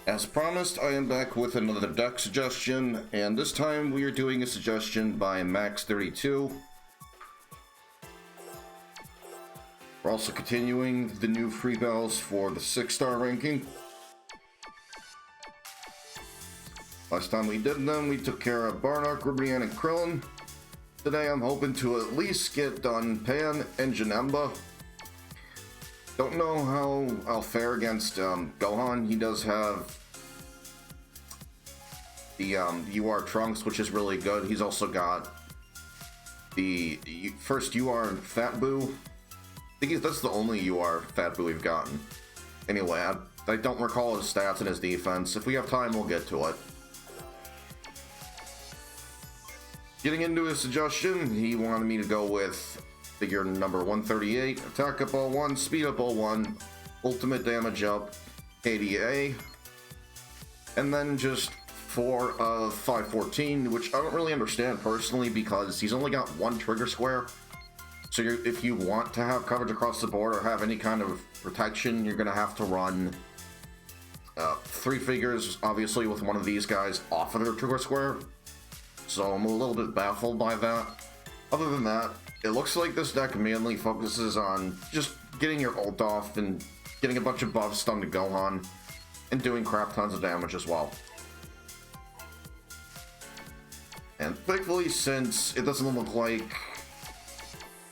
As promised, I am back with another deck suggestion, and this time we are doing a suggestion by Max32. We're also continuing the new free bells for the 6-star ranking. Last time we did them, we took care of Barnock, Ribrianne, and Krillin. Today I'm hoping to at least get done Pan and Janemba. Don't know how I'll fare against Gohan. He does have the UR Trunks, which is really good. He's also got the first UR Fat Boo. I think that's the only UR Fat Boo we've gotten. Anyway, I don't recall his stats and his defense. If we have time, we'll get to it. Getting into his suggestion, he wanted me to go with figure number 138, attack up all 1, speed up all 1, ultimate damage up 80A, and then just 4 of 514, which I don't really understand personally because he's only got 1 trigger square. So if you want to have coverage across the board or have any kind of protection, you're going to have to run 3 figures, obviously, with one of these guys off of their trigger square. So I'm a little bit baffled by that. Other than that, it looks like this deck mainly focuses on just getting your ult off and getting a bunch of buffs done to Gohan and doing crap tons of damage as well. And thankfully, since it doesn't look like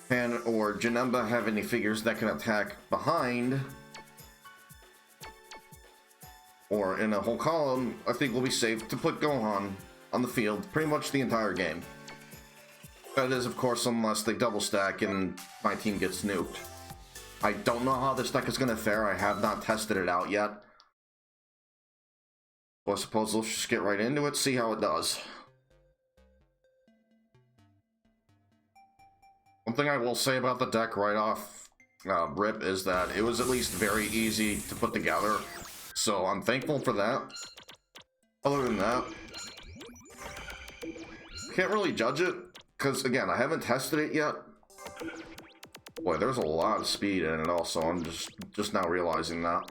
Pan or Janemba have any figures that can attack behind or in a whole column, I think we'll be safe to put Gohan on the field pretty much the entire game. That is, of course, unless they double stack and my team gets nuked. I don't know how this deck is going to fare. I have not tested it out yet. So I suppose let's just get right into it, see how it does. One thing I will say about the deck right off rip is that it was at least very easy to put together. So I'm thankful for that. Other than that, can't really judge it. Because, again, I haven't tested it yet. Boy, there's a lot of speed in it also. I'm just now realizing that.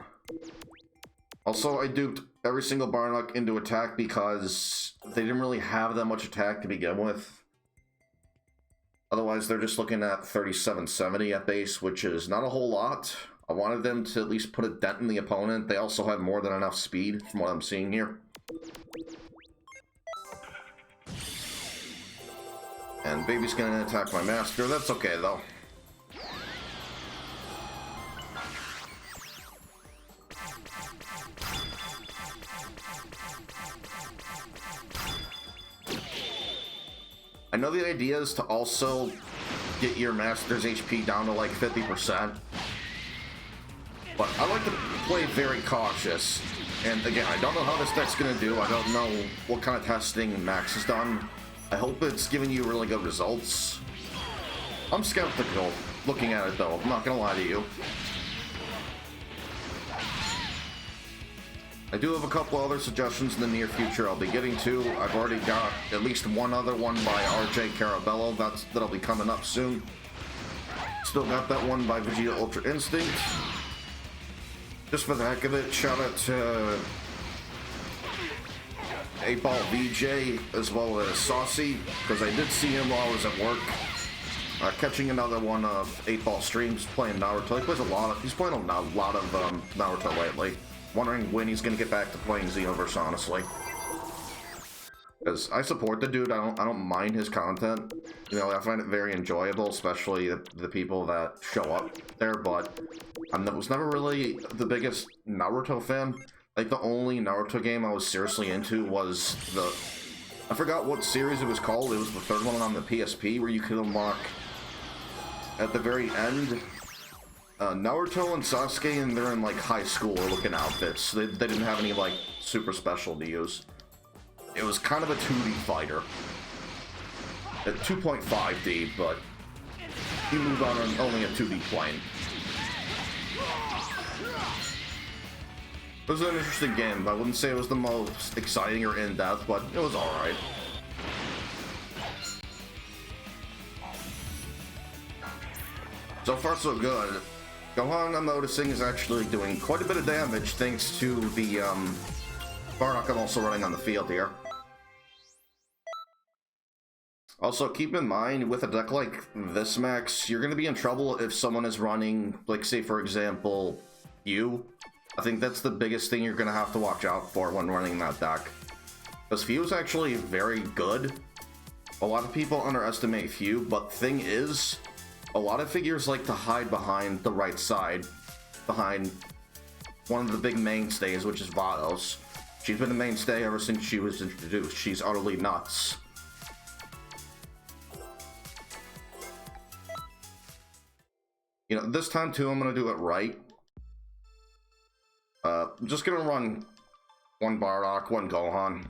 Also, I duped every single Barnock into attack because they didn't really have that much attack to begin with. Otherwise, they're just looking at 3770 at base, which is not a whole lot. I wanted them to at least put a dent in the opponent. They also have more than enough speed from what I'm seeing here. And Baby's gonna attack my master. That's okay, though. I know the idea is to also get your master's HP down to like 50%. But I like to play very cautious. And again, I don't know how this deck's gonna do. I don't know what kind of testing Max has done. I hope it's giving you really good results. I'm skeptical looking at it though, I'm not gonna lie to you. I do have a couple other suggestions in the near future I'll be getting to. I've already got at least one other one by RJ Carabello, that'll be coming up soon. Still got that one by Vegeta Ultra Instinct. Just for the heck of it, shout out to 8-Ball VJ as well as Saucy, because I did see him while I was at work catching another one of 8-Ball streams playing Naruto. He's playing a lot of Naruto lately. Wondering when he's gonna get back to playing Xenoverse, honestly. Because I support the dude, I don't mind his content. You know, I find it very enjoyable, especially the people that show up there, but I was never really the biggest Naruto fan. Like, the only Naruto game I was seriously into was I forgot what series it was called. It was the third one on the PSP where you could unlock, at the very end, Naruto and Sasuke, and they're in, like, high school looking outfits. They didn't have any, like, super special to use. It was kind of a 2D fighter. At 2.5D, but he moved on only a 2D plane. It was an interesting game. I wouldn't say it was the most exciting or in-depth, but it was alright. So far, so good. Gohan, I'm noticing, is actually doing quite a bit of damage thanks to the Bardock I'm also running on the field here. Also, keep in mind, with a deck like this, Max, you're going to be in trouble if someone is running, like, say, for example, you. I think that's the biggest thing you're going to have to watch out for when running that deck. Because Few is actually very good. A lot of people underestimate Few, but thing is, a lot of figures like to hide behind the right side, behind one of the big mainstays, which is Vados. She's been a mainstay ever since she was introduced. She's utterly nuts. You know, this time too, I'm gonna do it right. I'm just gonna run one Bardock, one Gohan.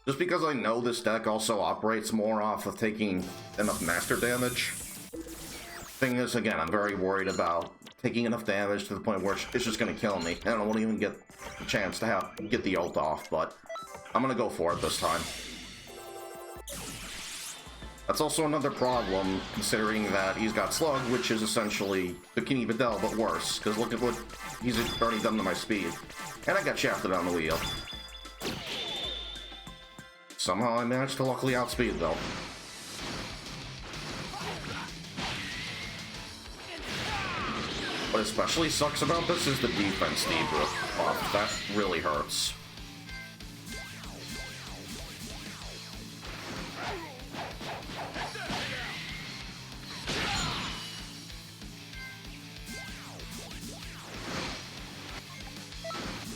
Just because I know this deck also operates more off of taking enough master damage. Thing is, again, I'm very worried about taking enough damage to the point where it's just gonna kill me. And I won't even get a chance to get the ult off, but I'm gonna go for it this time. That's also another problem, considering that he's got Slug, which is essentially Bikini Videl, but worse, because look at what he's already done to my speed. And I got shafted on the wheel. Somehow I managed to luckily outspeed, though. What especially sucks about this is the defense debuff. That really hurts.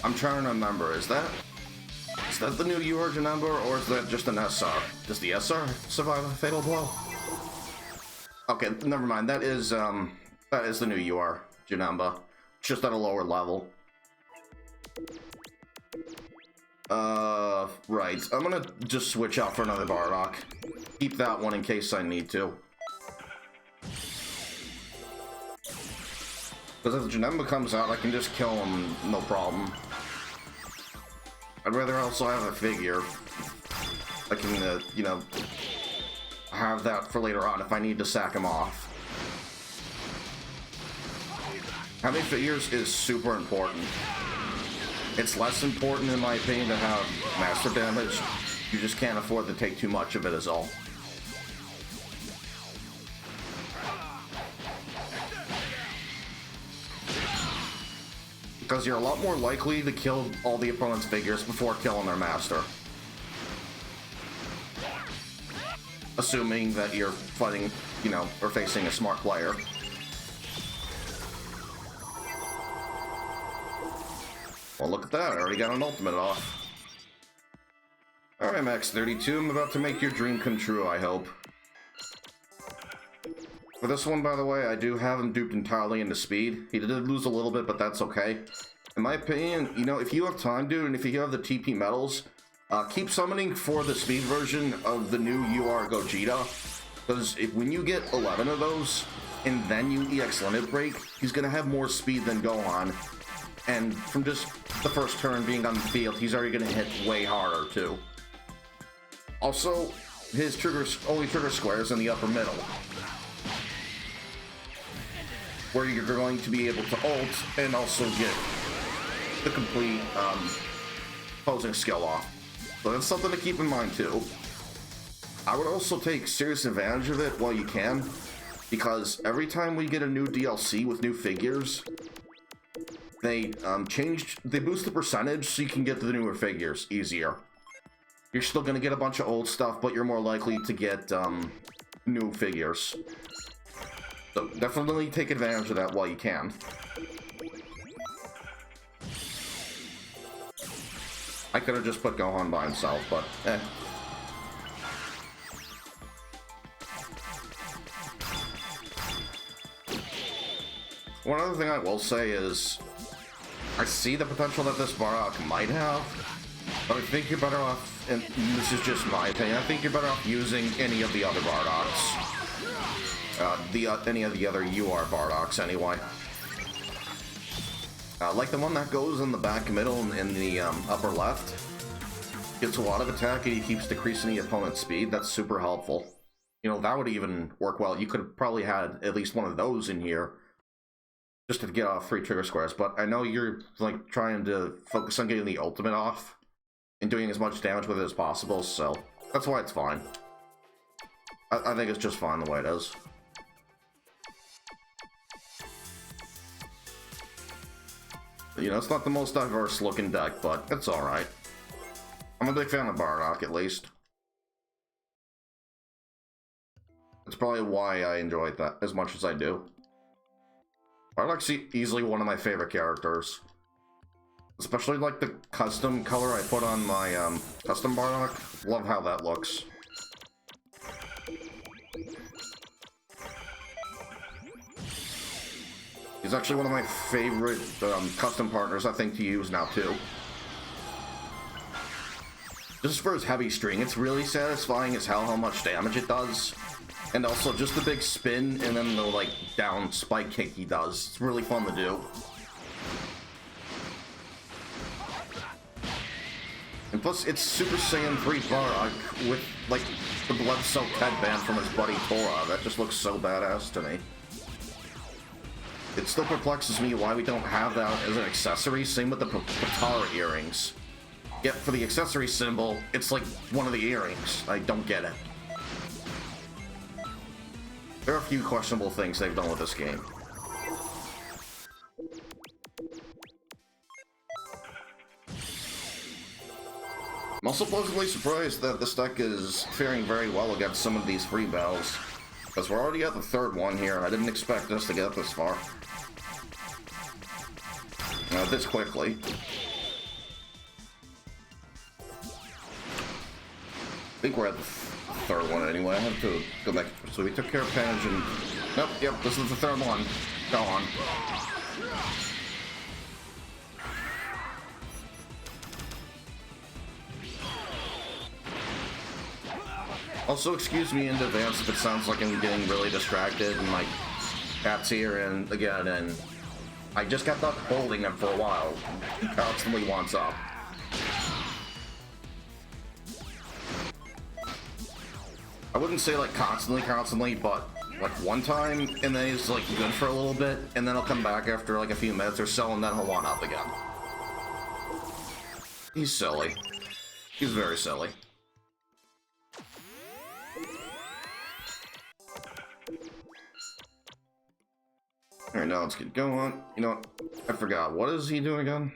I'm trying to remember, is that the new UR number, or is that just an SR? Does the SR survive a fatal blow? Okay, never mind. That is the new UR Janamba, just at a lower level. Right. I'm gonna just switch out for another Bardock. Keep that one in case I need to. Because if the Janemba comes out, I can just kill him, no problem. I'd rather also have a figure. I can, you know, have that for later on if I need to sack him off. Having figures is super important. It's less important, in my opinion, to have master damage. You just can't afford to take too much of it, is all. Because you're a lot more likely to kill all the opponent's figures before killing their master. Assuming that you're fighting, you know, or facing a smart player. Well, look at that, I already got an ultimate off. Alright, Max32, I'm about to make your dream come true, I hope. For this one, by the way, I do have him duped entirely into speed. He did lose a little bit, but that's okay. In my opinion, you know, if you have time, dude, and if you have the TP medals, keep summoning for the speed version of the new UR Gogeta. Because when you get 11 of those, and then you EX Limit Break, he's going to have more speed than Gohan. And from just the first turn being on the field, he's already going to hit way harder, too. Also, his only trigger squares in the upper middle, where you're going to be able to ult and also get the complete posing skill off. So that's something to keep in mind too. I would also take serious advantage of it while you can, because every time we get a new DLC with new figures, they boost the percentage so you can get the newer figures easier. You're still gonna get a bunch of old stuff, but you're more likely to get new figures. So definitely take advantage of that while you can. I could have just put Gohan by himself, but eh. One other thing I will say is, I see the potential that this Bardock might have, but I think you're better off, and this is just my opinion, I think you're better off using any of the other Bardocks. Any of the other UR Bardocks, anyway. Like the one that goes in the back middle and in the upper left. Gets a lot of attack and he keeps decreasing the opponent's speed. That's super helpful. You know, that would even work well. You could have probably had at least one of those in here just to get off 3 trigger squares, but I know you're like trying to focus on getting the ultimate off. and doing as much damage with it as possible, so that's why it's fine. I think it's just fine the way it is. You know, it's not the most diverse looking deck, but it's alright. I'm a big fan of Bardock, at least. That's probably why I enjoy that as much as I do. Bardock's easily one of my favorite characters. Especially like the custom color I put on my custom Bardock. Love how that looks. He's actually one of my favorite custom partners, I think, to use now, too. Just for his heavy string, it's really satisfying as hell how much damage it does. And also, just the big spin, and then the, like, down spike kick he does. It's really fun to do. And plus, it's Super Saiyan 3 Bardock with, like, the blood-soaked headband from his buddy Tora. That just looks so badass to me. It still perplexes me why we don't have that as an accessory. Same with the Patara earrings. Yet for the accessory symbol, it's like one of the earrings. I don't get it. There are a few questionable things they've done with this game. I'm also pleasantly surprised that this deck is faring very well against some of these free battles. Because we're already at the third one here, and I didn't expect us to get this far. This quickly. I think we're at the third one anyway. I have to go back. So we took care of Penge and... Nope, yep, this is the third one. Go on. Also, excuse me in advance if it sounds like I'm getting really distracted and like cat's here and again, and I just got done holding him for a while. He constantly wants up. I wouldn't say like constantly, but like one time, and then he's like good for a little bit, and then he'll come back after like a few minutes or so, and then he'll want up again. He's silly. He's very silly. Alright, now let's get going. You know what? I forgot. What is he doing again?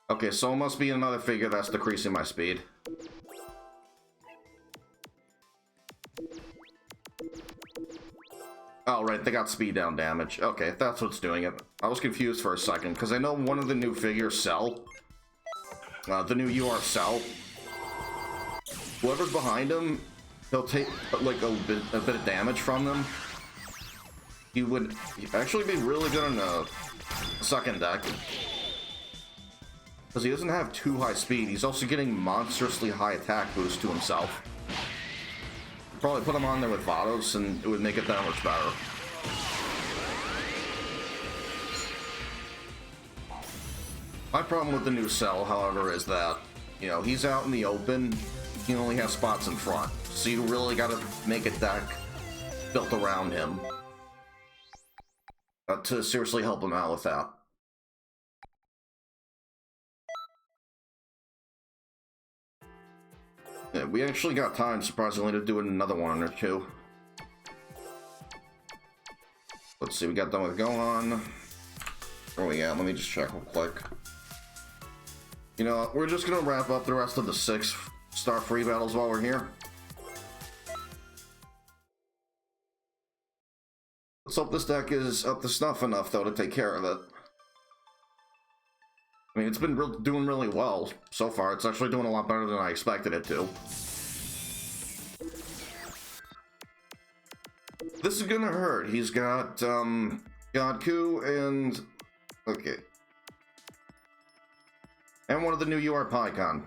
Okay, so it must be another figure that's decreasing my speed. Oh, right, they got speed down damage. Okay, that's what's doing it. I was confused for a second, because I know one of the new figures, Cell, the new UR Cell, whoever's behind him, he'll take like a bit of damage from them. He would actually be really good in a second deck. Because he doesn't have too high speed, he's also getting monstrously high attack boost to himself. Probably put him on there with Vados and it would make it that much better. My problem with the new Cell, however, is that, you know, he's out in the open, he only has spots in front. So you really gotta make a deck built around him to seriously help him out with that. Yeah, we actually got time, surprisingly, to do another one or two. Let's see, we got done with Gohan. Where are we at? Let me just check real quick. You know, we're just gonna wrap up the rest of the 6-star free battles while we're here. Let's hope this deck is up to snuff enough, though, to take care of it. I mean, it's been doing really well so far. It's actually doing a lot better than I expected it to. This is gonna hurt. He's got, Godku and... Okay. And one of the new UR PyCon.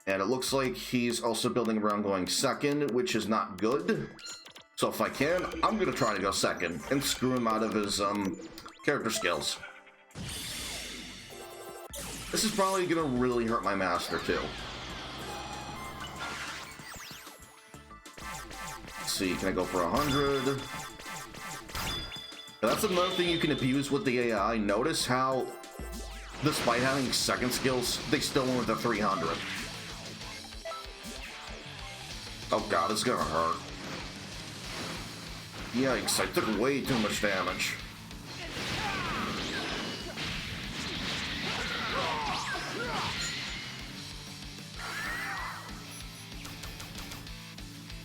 And it looks like he's also building around going second, which is not good. So if I can, I'm gonna try to go second and screw him out of his, character skills. This is probably gonna really hurt my master too. Let's see, can I go for 100? That's another thing you can abuse with the AI. Notice how, despite having second skills, they still went with the 300. Oh god, it's gonna hurt. Yikes, I took way too much damage.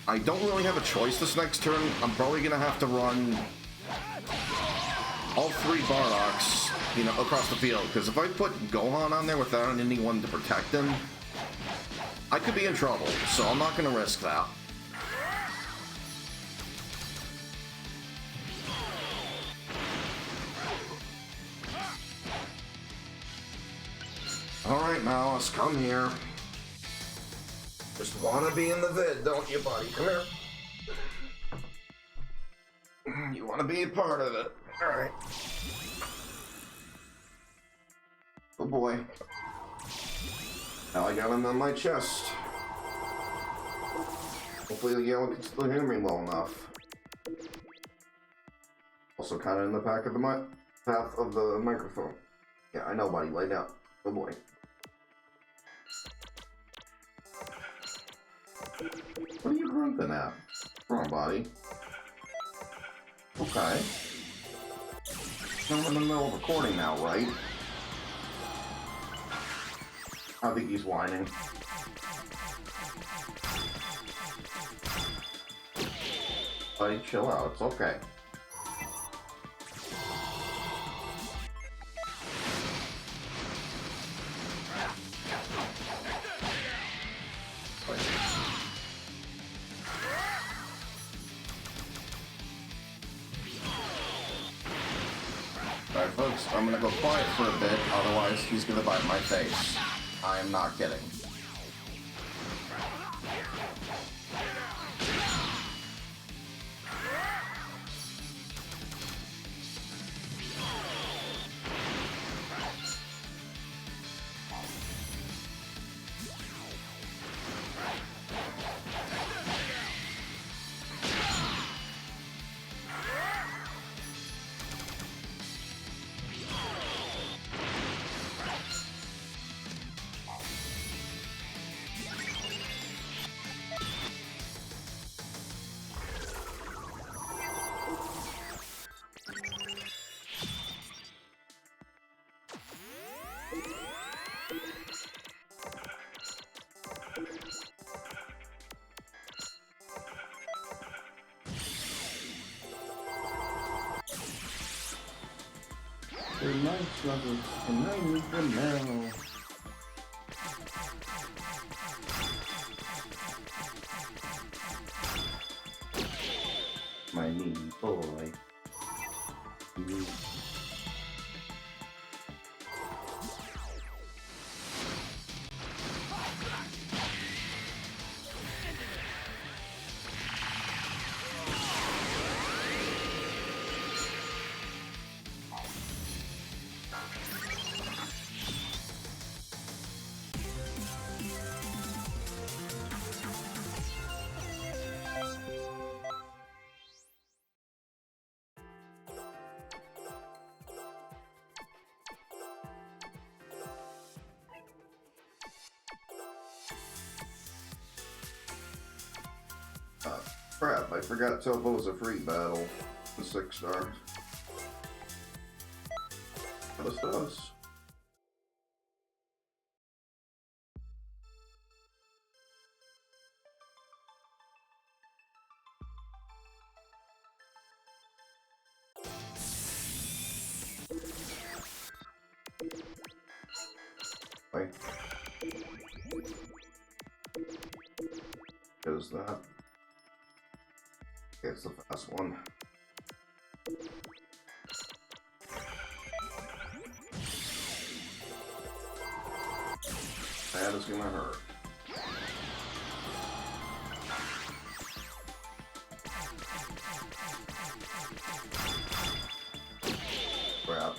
I don't really have a choice this next turn. I'm probably gonna have to run all three Barrocks, you know, across the field. Because if I put Gohan on there without anyone to protect him, I could be in trouble. So I'm not gonna risk that. Alright, Malice, come here. Just wanna be in the vid, don't you, buddy? Come here. You wanna be a part of it. Alright. Oh boy. Now I got him on my chest. Hopefully the yellow can still hear me well enough. Also kinda in the path of the microphone. Yeah, I know, buddy. Lay down. Oh boy. What are you grunting at? Wrong body. Okay. I'm in the middle of recording now, right? I think he's whining. Buddy, chill out. It's okay. Alright folks, I'm gonna go quiet for a bit, otherwise he's gonna bite my face. I am not kidding. They're my struggles, and I need them now. My needy boy. Crap, I forgot Topo's a free battle. The 6-star. This does. Wait. Is that? It's the fast one. That is gonna hurt. Crap.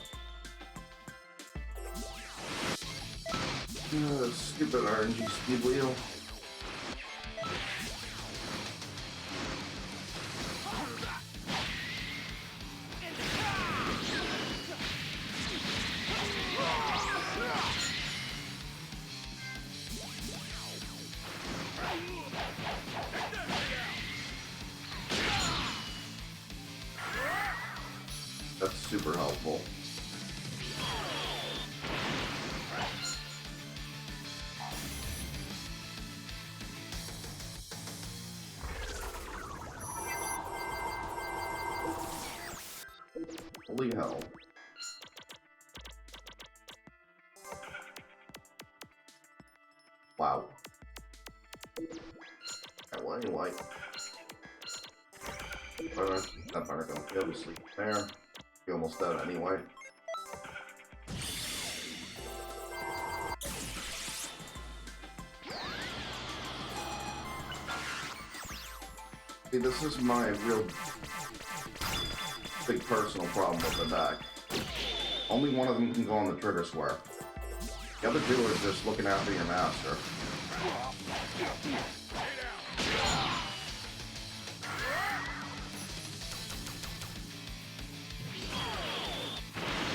Stupid RNG speed wheel. super helpful. Holy hell. Wow. Well, anyway. That better gonna kill you, sleep there. You're almost dead anyway. See, this is my real big personal problem with the deck. Only one of them can go on the trigger square. The other two are just looking after your master.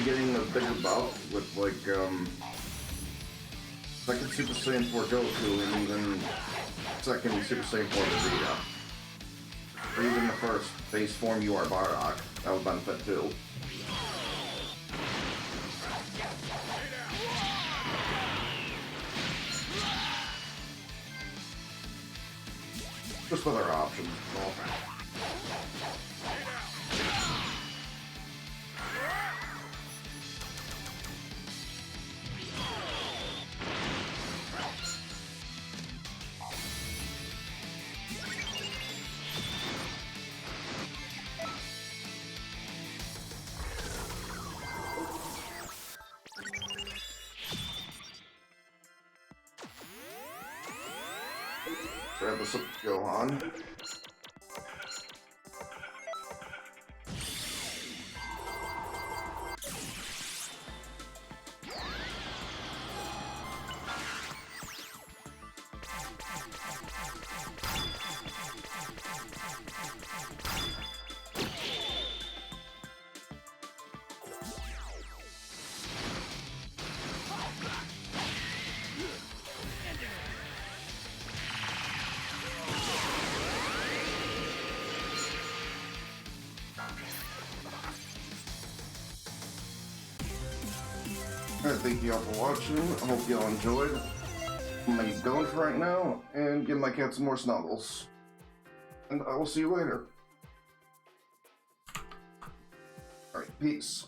Getting a bigger bout with like second Super Saiyan 4 Goku and even second Super Saiyan 4 Vegeta. Or even the first base form you are Bardock. That would benefit too. Just other options. Well. Grab us up, Gohan. Alright, thank you all for watching. I hope y'all enjoyed. I'm gonna get going for right now and give my cat some more snuggles. And I will see you later. Alright, peace.